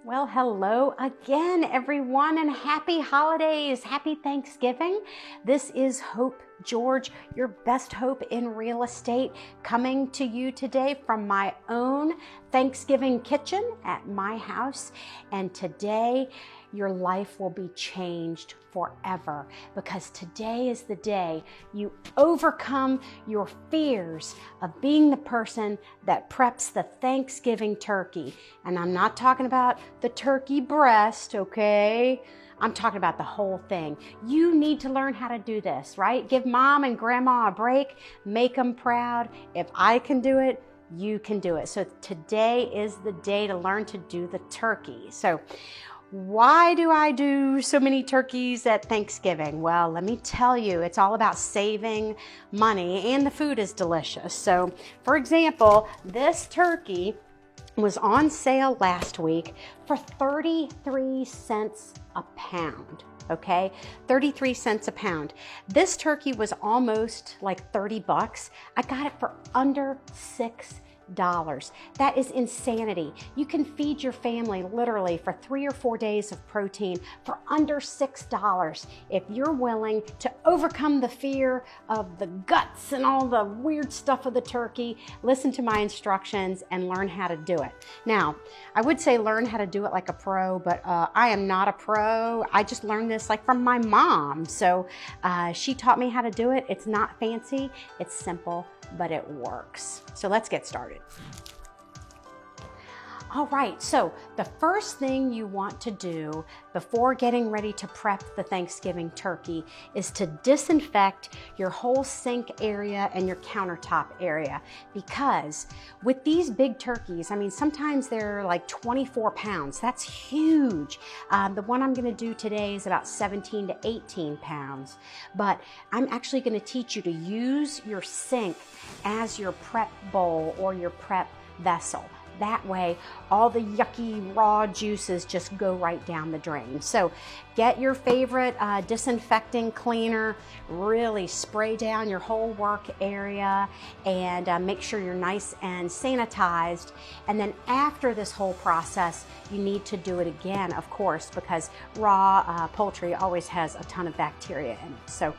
Well, hello again, everyone, and happy holidays. Happy Thanksgiving. This is Hope George, your best hope in real estate, coming to you today from my own Thanksgiving kitchen at my house. And today, your life will be changed forever, because today is the day you overcome your fears of being the person that preps the Thanksgiving turkey. And I'm not talking about the turkey breast, okay? I'm talking about the whole thing. You need to learn how to do this, right? Give mom and grandma a break, make them proud. If I can do it, you can do it. So today is the day to learn to do the turkey. So why do I do so many turkeys at Thanksgiving? Well, let me tell you, it's all about saving money, and the food is delicious. So, for example, this turkey was on sale last week for 33 cents a pound. Okay, 33 cents a pound. This turkey was almost like 30 bucks. I got it for under $6. That is insanity. You can feed your family literally for 3 or 4 days of protein for under $6 if you're willing to overcome the fear of the guts and all the weird stuff of the turkey. Listen to my instructions and learn how to do it. Now, I would say learn how to do it like a pro, but I am not a pro. I just learned this like from my mom. So she taught me how to do it. It's not fancy, it's simple, but it works. So let's get started. All right, so the first thing you want to do before getting ready to prep the Thanksgiving turkey is to disinfect your whole sink area and your countertop area, because with these big turkeys, I mean, sometimes they're like 24 pounds. That's huge. The one I'm gonna do today is about 17 to 18 pounds, but I'm actually gonna teach you to use your sink as your prep bowl or your prep vessel. That way, all the yucky raw juices just go right down the drain. So get your favorite disinfecting cleaner, really spray down your whole work area, and make sure you're nice and sanitized. And then after this whole process, you need to do it again, of course, because raw poultry always has a ton of bacteria in it. So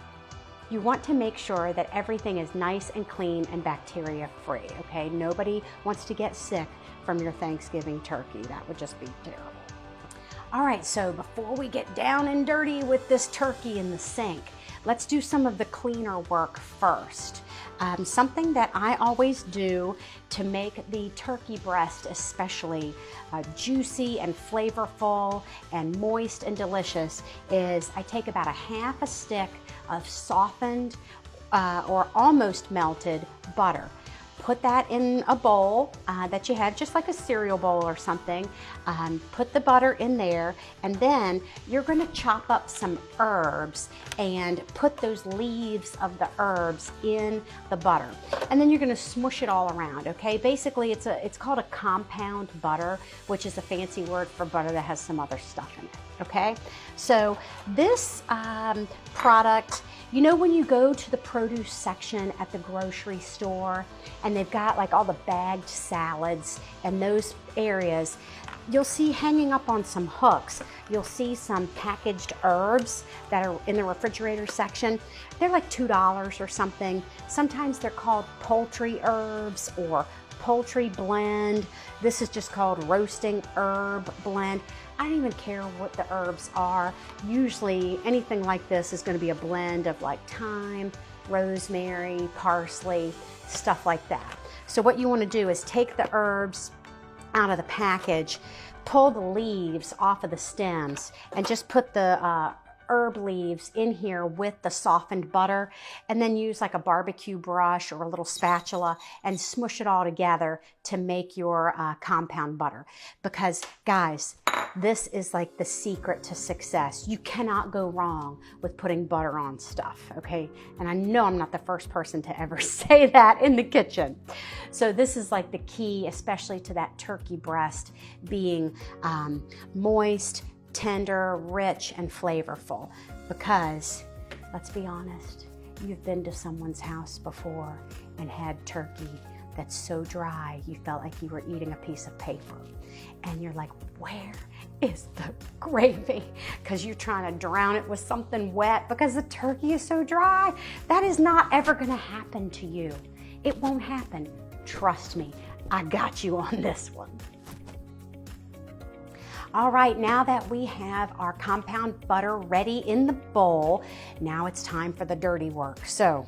you want to make sure that everything is nice and clean and bacteria free, okay? Nobody wants to get sick from your Thanksgiving turkey. That would just be terrible. All right, so before we get down and dirty with this turkey in the sink, let's do some of the cleaner work first. Something that I always do to make the turkey breast especially juicy and flavorful and moist and delicious is I take about a half a stick of softened or almost melted butter. Put that in a bowl that you have, just like a cereal bowl or something. Put the butter in there, and then you're gonna chop up some herbs and put those leaves of the herbs in the butter. And then you're gonna smush it all around, okay? Basically, it's called a compound butter, which is a fancy word for butter that has some other stuff in it, okay? So this product, you know, when you go to the produce section at the grocery store and they've got like all the bagged salads and those areas, you'll see hanging up on some hooks, you'll see some packaged herbs that are in the refrigerator section. They're like $2 or something. Sometimes they're called poultry herbs or poultry blend. This is just called roasting herb blend. I don't even care what the herbs are. Usually anything like this is going to be a blend of like thyme, rosemary, parsley, stuff like that. So what you want to do is take the herbs out of the package, pull the leaves off of the stems, and just put the herb leaves in here with the softened butter, and then use like a barbecue brush or a little spatula and smush it all together to make your compound butter. Because guys, this is like the secret to success. You cannot go wrong with putting butter on stuff, okay? And I know I'm not the first person to ever say that in the kitchen. So this is like the key, especially to that turkey breast being moist, tender, rich, and flavorful. Because, let's be honest, you've been to someone's house before and had turkey that's so dry you felt like you were eating a piece of paper. And you're like, where is the gravy, because you're trying to drown it with something wet because the turkey is so dry. That is not ever going to happen to you. It won't happen. Trust me, I got you on this one. All right, now that we have our compound butter ready in the bowl, now it's time for the dirty work. So,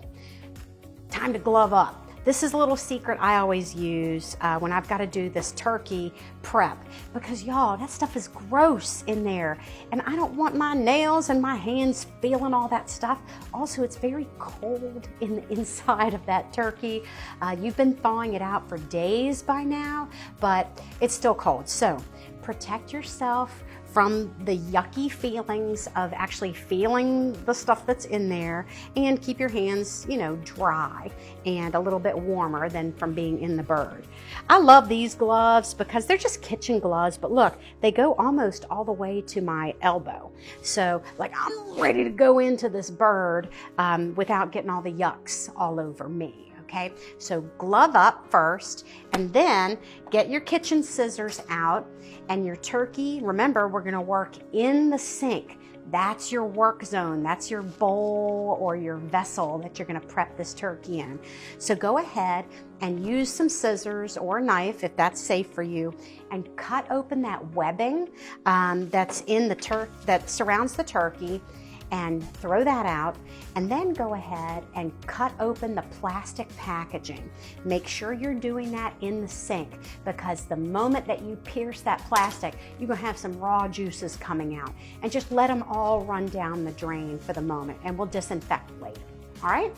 time to glove up. This is a little secret I always use when I've got to do this turkey prep, because y'all, that stuff is gross in there, and I don't want my nails and my hands feeling all that stuff. Also, it's very cold in the inside of that turkey. You've been thawing it out for days by now, but it's still cold. So protect yourself from the yucky feelings of actually feeling the stuff that's in there, and keep your hands, you know, dry and a little bit warmer than from being in the bird. I love these gloves because they're just kitchen gloves, but look, they go almost all the way to my elbow. So like I'm ready to go into this bird without getting all the yucks all over me. Okay, so glove up first, and then get your kitchen scissors out and your turkey. Remember, we're gonna work in the sink. That's your work zone. That's your bowl or your vessel that you're gonna prep this turkey in. So go ahead and use some scissors or a knife if that's safe for you, and cut open that webbing that's in the that surrounds the turkey, and throw that out, and then go ahead and cut open the plastic packaging. Make sure you're doing that in the sink, because the moment that you pierce that plastic, you're gonna have some raw juices coming out, and just let them all run down the drain for the moment, and we'll disinfect later, all right?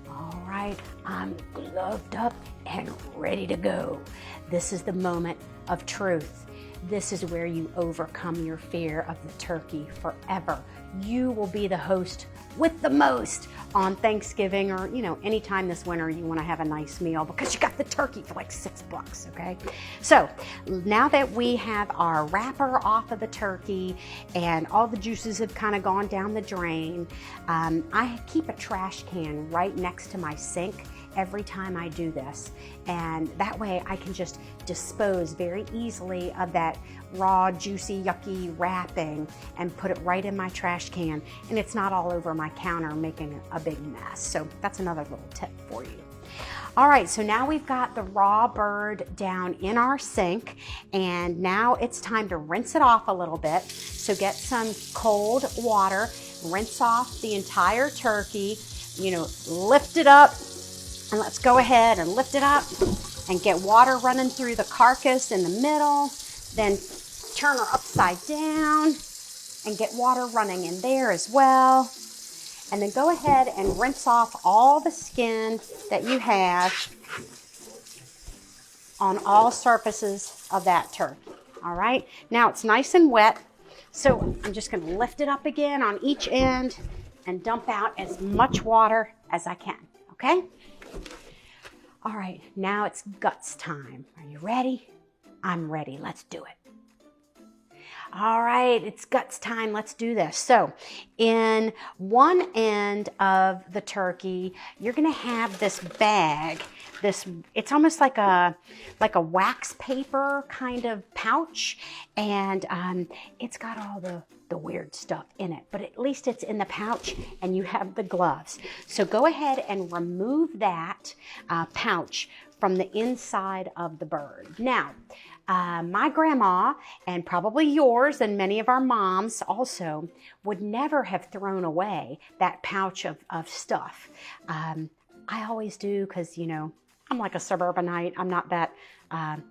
All right, I'm gloved up and ready to go. This is the moment of truth. This is where you overcome your fear of the turkey forever. You will be the host with the most on Thanksgiving, or, you know, anytime this winter you want to have a nice meal, because you got the turkey for like $6, okay? So now that we have our wrapper off of the turkey and all the juices have kind of gone down the drain, I keep a trash can right next to my sink every time I do this, and that way I can just dispose very easily of that raw, juicy, yucky wrapping and put it right in my trash can, and it's not all over my counter making a big mess. So that's another little tip for you. All right, so now we've got the raw bird down in our sink, and now it's time to rinse it off a little bit. So get some cold water, rinse off the entire turkey, you know, lift it up. And let's go ahead and lift it up and get water running through the carcass in the middle. Then turn her upside down and get water running in there as well. And then go ahead and rinse off all the skin that you have on all surfaces of that turkey. All right, now it's nice and wet. So I'm just gonna lift it up again on each end and dump out as much water as I can, okay? All right, now it's guts time. Are you ready? I'm ready. Let's do it. All right, it's guts time. Let's do this. So in one end of the turkey, you're gonna have this bag. It's almost like a wax paper kind of pouch, and it's got all the weird stuff in it, but at least it's in the pouch and you have the gloves. So go ahead and remove that pouch from the inside of the bird. Now, my grandma, and probably yours and many of our moms also, would never have thrown away that pouch of stuff. I always do, because, you know, I'm like a suburbanite. I'm not that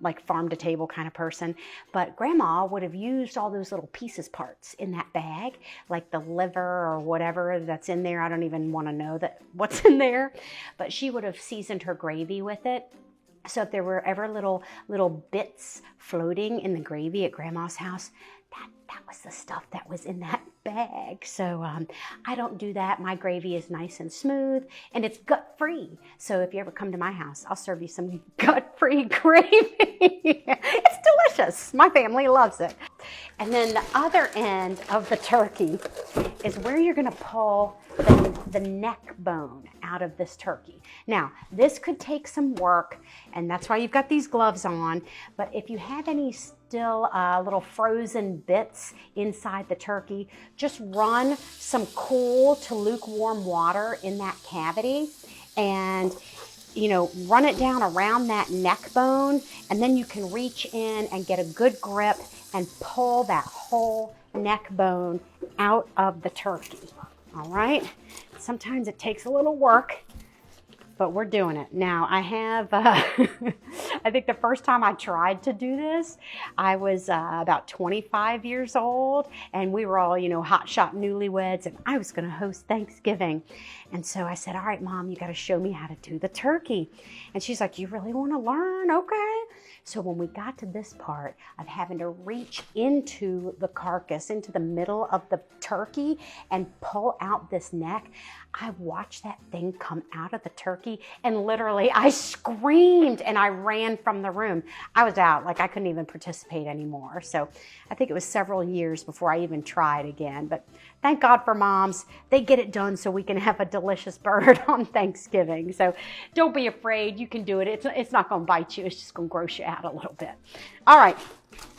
like farm to table kind of person, but grandma would have used all those little pieces parts in that bag, like the liver or whatever that's in there. I don't even want to know what's in there, but she would have seasoned her gravy with it. So if there were ever little bits floating in the gravy at grandma's house, that was the stuff that was in that bag. So I don't do that. My gravy is nice and smooth, and it's gut-free. So if you ever come to my house, I'll serve you some gut-free gravy. It's delicious. My family loves it. And then the other end of the turkey is where you're gonna pull the neck bone out of this turkey. Now, this could take some work, and that's why you've got these gloves on, but if you have any still little frozen bits inside the turkey, just run some cool to lukewarm water in that cavity and, you know, run it down around that neck bone, and then you can reach in and get a good grip and pull that whole neck bone out of the turkey. All right? Sometimes it takes a little work, but we're doing it. Now, I have, I think the first time I tried to do this, I was about 25 years old, and we were all, you know, hotshot newlyweds, and I was going to host Thanksgiving. And so I said, all right, Mom, you got to show me how to do the turkey. And she's like, you really want to learn? Okay. So when we got to this part of having to reach into the carcass, into the middle of the turkey and pull out this neck, I watched that thing come out of the turkey and literally I screamed and I ran from the room. I was out, like I couldn't even participate anymore. So I think it was several years before I even tried again. But thank God for moms. They get it done so we can have a delicious bird on Thanksgiving. So don't be afraid. You can do it. It's not going to bite you. It's just going to gross you out a little bit. All right.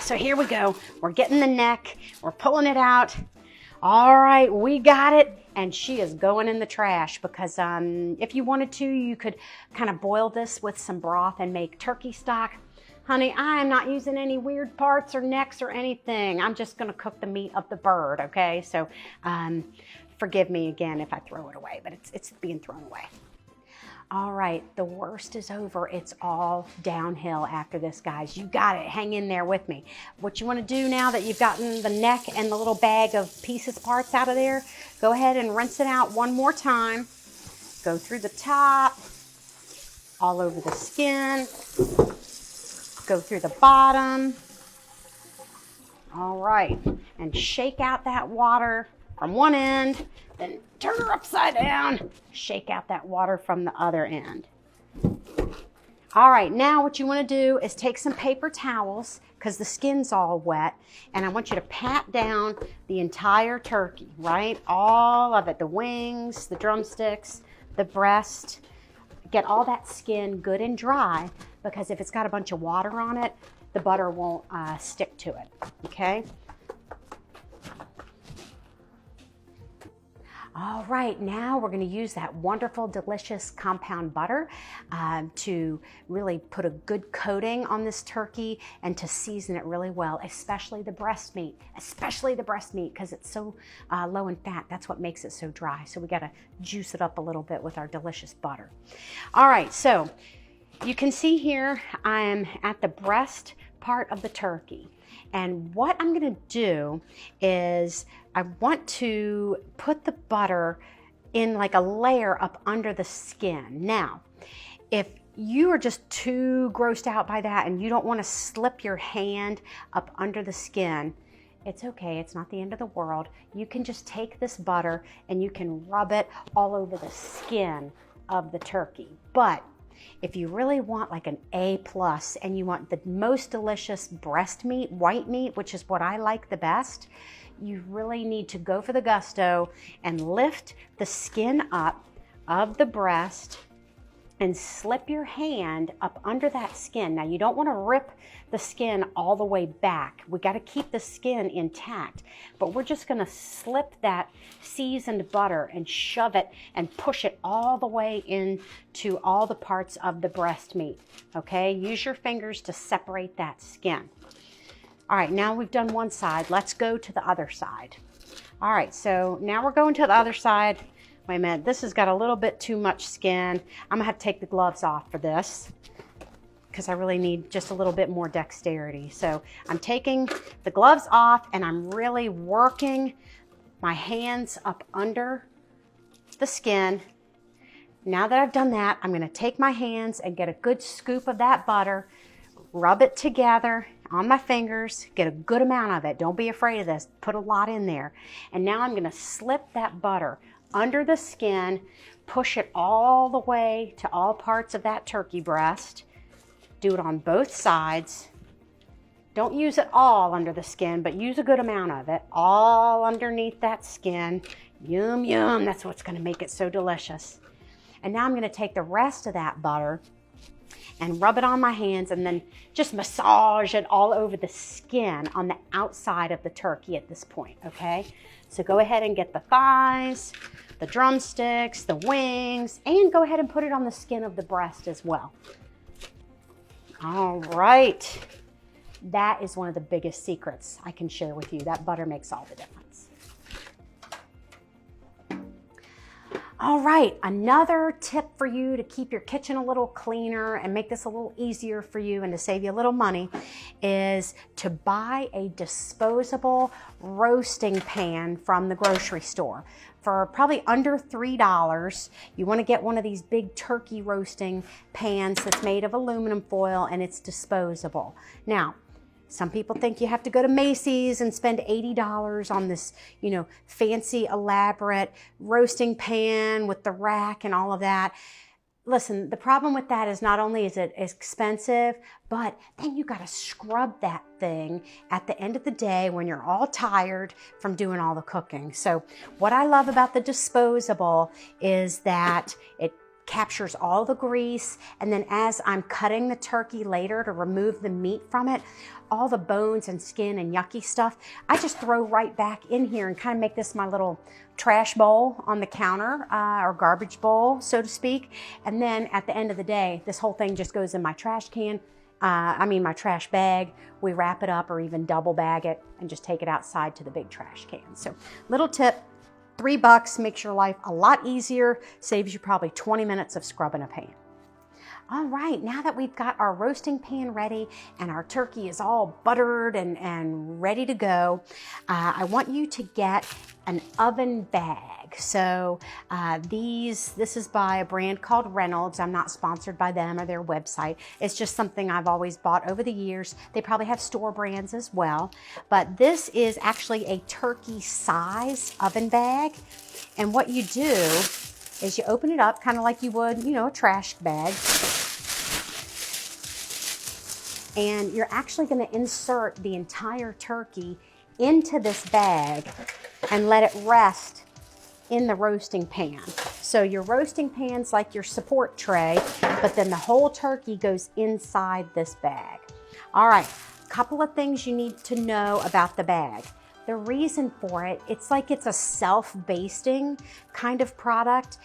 So here we go. We're getting the neck. We're pulling it out. All right. We got it. And she is going in the trash because if you wanted to, you could kind of boil this with some broth and make turkey stock. Honey, I am not using any weird parts or necks or anything. I'm just going to cook the meat of the bird, okay? So forgive me again if I throw it away, but it's being thrown away. All right, the worst is over. It's all downhill after this, guys. You got it. Hang in there with me. What you want to do now that you've gotten the neck and the little bag of pieces, parts out of there, go ahead and rinse it out one more time. Go through the top, all over the skin. Go through the bottom. All right, and shake out that water from one end, then turn her upside down, shake out that water from the other end. All right, now what you want to do is take some paper towels because the skin's all wet, and I want you to pat down the entire turkey, right? All of it, the wings, the drumsticks, the breast. Get all that skin good and dry because if it's got a bunch of water on it, the butter won't stick to it, okay? All right, now we're going to use that wonderful, delicious compound butter to really put a good coating on this turkey and to season it really well, especially the breast meat, because it's so low in fat. That's what makes it so dry. So we got to juice it up a little bit with our delicious butter. All right, so you can see here I am at the breast part of the turkey. And what I'm going to do is I want to put the butter in like a layer up under the skin. Now, if you are just too grossed out by that and you don't want to slip your hand up under the skin, it's okay. It's not the end of the world. You can just take this butter and you can rub it all over the skin of the turkey. But if you really want like an A+ and you want the most delicious breast meat, white meat, which is what I like the best, you really need to go for the gusto and lift the skin up of the breast and slip your hand up under that skin. Now you don't want to rip the skin all the way back. We got to keep the skin intact, but we're just going to slip that seasoned butter and shove it and push it all the way into all the parts of the breast meat. Okay, use your fingers to separate that skin. All right, now we've done one side. Let's go to the other side. All right, so now we're going to the other side. Wait a minute, this has got a little bit too much skin. I'm gonna have to take the gloves off for this because I really need just a little bit more dexterity. So I'm taking the gloves off and I'm really working my hands up under the skin. Now that I've done that, I'm gonna take my hands and get a good scoop of that butter, rub it together on my fingers, get a good amount of it. Don't be afraid of this, put a lot in there. And now I'm gonna slip that butter under the skin, push it all the way to all parts of that turkey breast. Do it on both sides. Don't use it all under the skin, but use a good amount of it, all underneath that skin. Yum, yum, that's what's gonna make it so delicious. And now I'm gonna take the rest of that butter and rub it on my hands and then just massage it all over the skin on the outside of the turkey at this point, okay? So go ahead and get the thighs, the drumsticks, the wings, and go ahead and put it on the skin of the breast as well. All right. That is one of the biggest secrets I can share with you. That butter makes all the difference. All right, another tip for you to keep your kitchen a little cleaner and make this a little easier for you and to save you a little money is to buy a disposable roasting pan from the grocery store. For probably under $3, you want to get one of these big turkey roasting pans that's made of aluminum foil and it's disposable. Now, some people think you have to go to Macy's and spend $80 on this, you know, fancy, elaborate roasting pan with the rack and all of that. Listen, the problem with that is not only is it expensive, but then you got to scrub that thing at the end of the day when you're all tired from doing all the cooking. So what I love about the disposable is that it captures all the grease, and then as I'm cutting the turkey later to remove the meat from it, all the bones and skin and yucky stuff, I just throw right back in here and kind of make this my little trash bowl on the counter, or garbage bowl, so to speak. And then at the end of the day, this whole thing just goes in my trash can, my trash bag. We wrap it up or even double bag it and just take it outside to the big trash can. So little tip, $3 makes your life a lot easier, saves you probably 20 minutes of scrubbing a pan. All right, now that we've got our roasting pan ready and our turkey is all buttered and ready to go, I want you to get an oven bag. So this is by a brand called Reynolds. I'm not sponsored by them or their website. It's just something I've always bought over the years. They probably have store brands as well. But this is actually a turkey size oven bag. And what you do is you open it up kind of like you would, you know, a trash bag. And you're actually going to insert the entire turkey into this bag and let it rest in the roasting pan. So your roasting pan's like your support tray, but then the whole turkey goes inside this bag. All right, a couple of things you need to know about the bag. The reason for it, it's like it's a self-basting kind of product.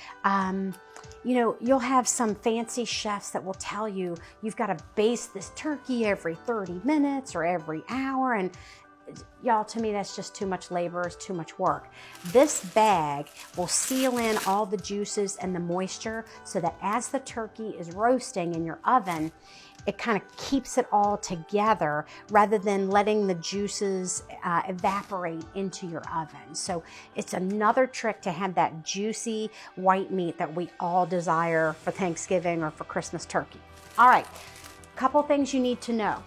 You know, you'll have some fancy chefs that will tell you you've got to baste this turkey every 30 minutes or every hour. And y'all, to me, that's just too much labor, it's too much work. This bag will seal in all the juices and the moisture so that as the turkey is roasting in your oven, it kind of keeps it all together rather than letting the juices evaporate into your oven. So it's another trick to have that juicy white meat that we all desire for Thanksgiving or for Christmas turkey. All right, couple things you need to know.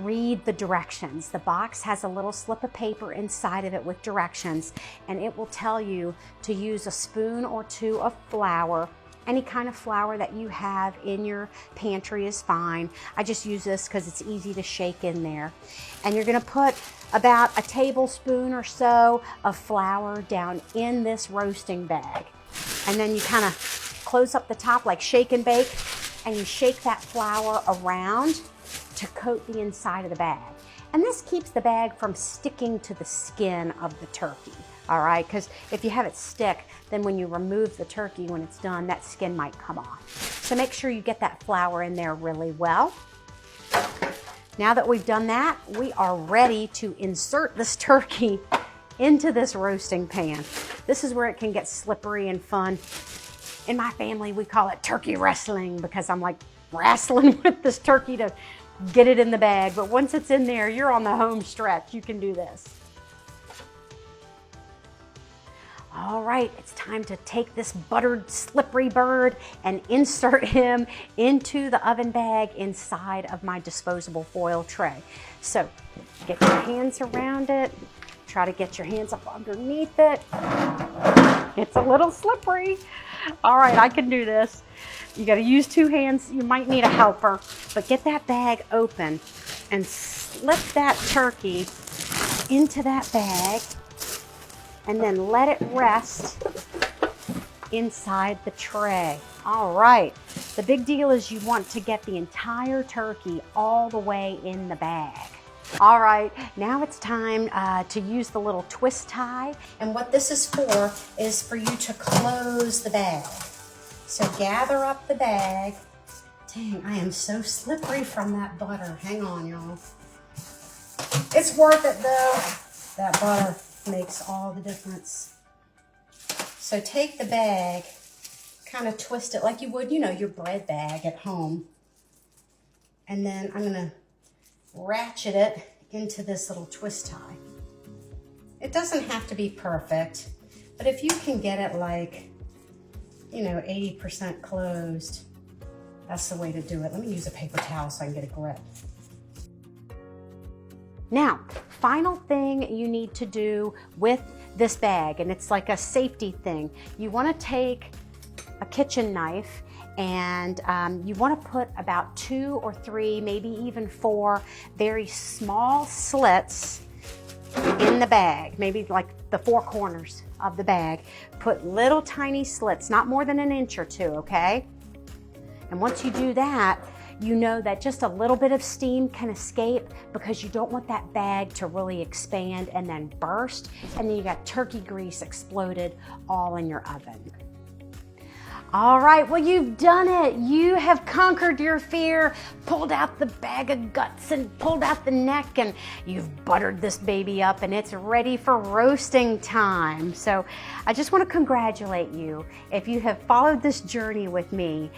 Read the directions. The box has a little slip of paper inside of it with directions, and it will tell you to use a spoon or two of flour. Any kind of flour that you have in your pantry is fine. I just use this because it's easy to shake in there. And you're gonna put about a tablespoon or so of flour down in this roasting bag. And then you kind of close up the top like shake and bake, and you shake that flour around to coat the inside of the bag. And this keeps the bag from sticking to the skin of the turkey. All right, because if you have it stick, then when you remove the turkey, when it's done, that skin might come off. So make sure you get that flour in there really well. Now that we've done that, we are ready to insert this turkey into this roasting pan. This is where it can get slippery and fun. In my family, we call it turkey wrestling because I'm like wrestling with this turkey to get it in the bag. But once it's in there, you're on the home stretch. You can do this. All right, it's time to take this buttered, slippery bird and insert him into the oven bag inside of my disposable foil tray. So get your hands around it. Try to get your hands up underneath it. It's a little slippery. All right, I can do this. You got to use two hands. You might need a helper, but get that bag open and slip that turkey into that bag. And then let it rest inside the tray. All right, The big deal is you want to get the entire turkey all the way in the bag. All right, now it's time to use the little twist tie. And what this is for you to close the bag. So gather up the bag. Dang, I am so slippery from that butter. Hang on, y'all. It's worth it though. That butter makes all the difference. So take the bag, kind of twist it like you would, you know, your bread bag at home. And then I'm gonna ratchet it into this little twist tie. It doesn't have to be perfect, but if you can get it like, you know, 80% closed, that's the way to do it. Let me use a paper towel so I can get a grip. Now, final thing you need to do with this bag, and it's like a safety thing. You want to take a kitchen knife and you want to put about 2 or 3, maybe even 4 very small slits in the bag, maybe like the 4 corners of the bag. Put little tiny slits, not more than 1 inch or 2, okay? And once you do that, you know that just a little bit of steam can escape because you don't want that bag to really expand and then burst, and then you got turkey grease exploded all in your oven. All right, well, you've done it. You have conquered your fear, pulled out the bag of guts and pulled out the neck, and you've buttered this baby up and it's ready for roasting time. So I just want to congratulate you if you have followed this journey with me,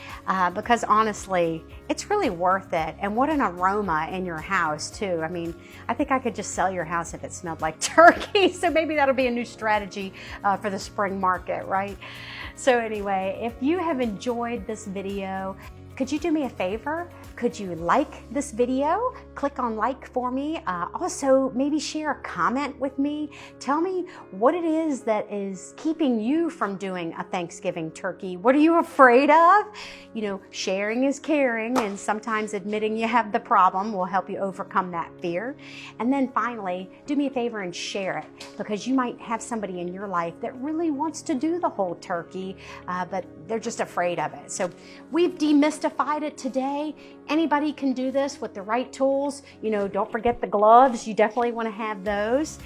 because honestly, it's really worth it. And what an aroma in your house too. I mean, I think I could just sell your house if it smelled like turkey. So maybe that'll be a new strategy for the spring market, right? So anyway, if you have enjoyed this video, could you do me a favor? Could you like this video? Click on like for me. Also, maybe share a comment with me. Tell me what it is that is keeping you from doing a Thanksgiving turkey. What are you afraid of? You know, sharing is caring, and sometimes admitting you have the problem will help you overcome that fear. And then finally, do me a favor and share it, because you might have somebody in your life that really wants to do the whole turkey, but they're just afraid of it. So we've demystified it today. Anybody can do this with the right tools. You know, don't forget the gloves. You definitely want to have those.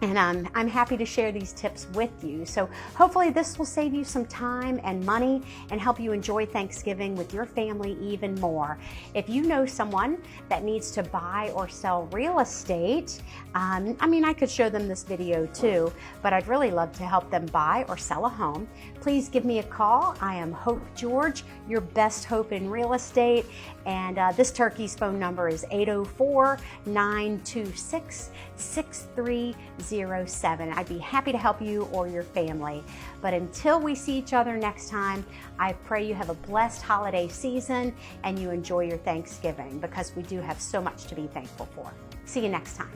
And I'm happy to share these tips with you. So hopefully this will save you some time and money and help you enjoy Thanksgiving with your family even more. If you know someone that needs to buy or sell real estate, I mean, I could show them this video too, but I'd really love to help them buy or sell a home. Please give me a call. I am Hope George, your best hope in real estate. And this turkey's phone number is 804-926-6307. I'd be happy to help you or your family. But until we see each other next time, I pray you have a blessed holiday season and you enjoy your Thanksgiving, because we do have so much to be thankful for. See you next time.